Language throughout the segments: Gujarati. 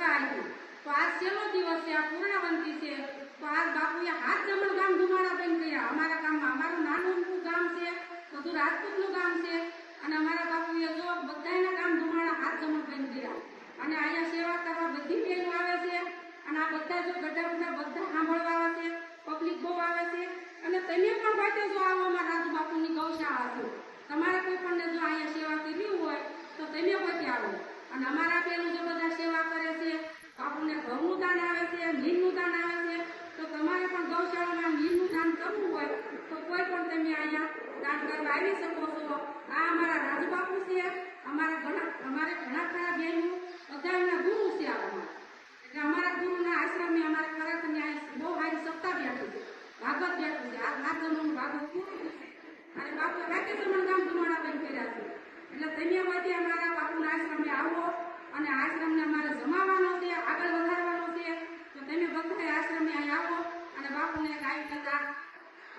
સેવા આપી. તો આજ છેલ્લો દિવસ છે, આ પૂર્ણાવંતી છે. તો આજ બાપુએ હાથ જમણ ગામ ધુમાડા બંધ કર્યા. અમારા ગામમાં અમારું નાનું ગામ છે, બધું રાજપૂતનું ગામ છે, અને અમારા બાપુએ જો બધાના ગામ ધુમાડા હાથ જમણ બંધ કર્યા. અને અહીંયા સેવા કરવા બધી બહેનો આવે છે, અને આ બધા જો ગઢા બધા સાંભળવા આવે છે, પબ્લિક બહુ આવે છે. અને તમે પણ બાટે જો આવો અમારા રાજુ બાપુની ગૌશાળા છે, તમારે કોઈ પણ જો અહીંયા સેવા કરવી હોય તો તમે બાટે આવો. અને અમારા બેનો જો બધા સેવા કરે છે, આપણને ઘરનું દાન આવે છે, નીરનું દાન આવે છે. તો તમારે પણ ગૌશાળામાં નીરનું દાન કરવું હોય તો કોઈ પણ તમે અહીંયા દાન કરવા આવી શકો છો. આ અમારા રાજુ બાપુ છે, અમારે ઘણા ખરા બહેનો બધા એમના ગુરુ છે. એટલે અમારા ગુરુના આશ્રમે અમારે ખરેખર બહુ સારી સત્તા બેઠી છે, ભાગવત બેઠું છે. આ ભાગવતનું ભાગવત પૂરું છે, અને બાપુ રાકેશમણ ગામ ધુમાડા બંધ કર્યા છે. એટલે તમે બધી અમારા બાપુના આશ્રમે આવો, અને આશ્રમને અમારે જમાવાનો છે, આગળ વધારવાનો છે. તો તમે બધા આશ્રમે અહીં આવો અને બાપુને ગાય કથા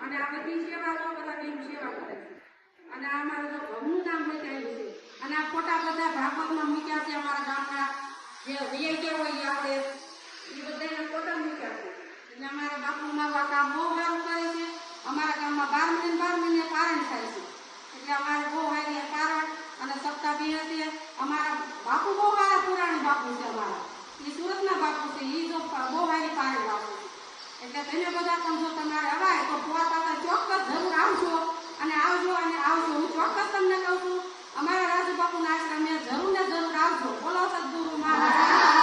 અને આ બધી સેવાઓ બધા બેન સેવા કરે છે. અને આ અમારું જો ઘરનું નામ બચાવ્યું છે, અને આ ફોટા બધા ભાગવતમાં મૂક્યા છે. અમારા ગામના જે રિયલ હોય આપણે એ બધાના ફોટા મૂક્યા છે. એટલે અમારા બાપુમાં કામ બહુ સારું કરે છે. અમારા ગામમાં 12 મહિને પારણ થાય છે. એટલે અમારે બહુ સારી પારણ અને સપ્તાહ બે છે. અમારા બાપુ બહુ સારા પુરાણી બાપુ છે. અમારા એ સુરતના બાપુ છે, એ જો બહુ સારી પારણ બાપુ છે. એટલે તમે બધા પણ જો તમારે અવાય તો પોતા ચોક્કસ જરૂર આવજો અને આવજો. હું ચોક્કસ તમને કહું છું, અમારા રાજુ બાપુના આશ્રમે જરૂર ને જરૂર આવજો. બોલો સદગુરુ મહારાજ.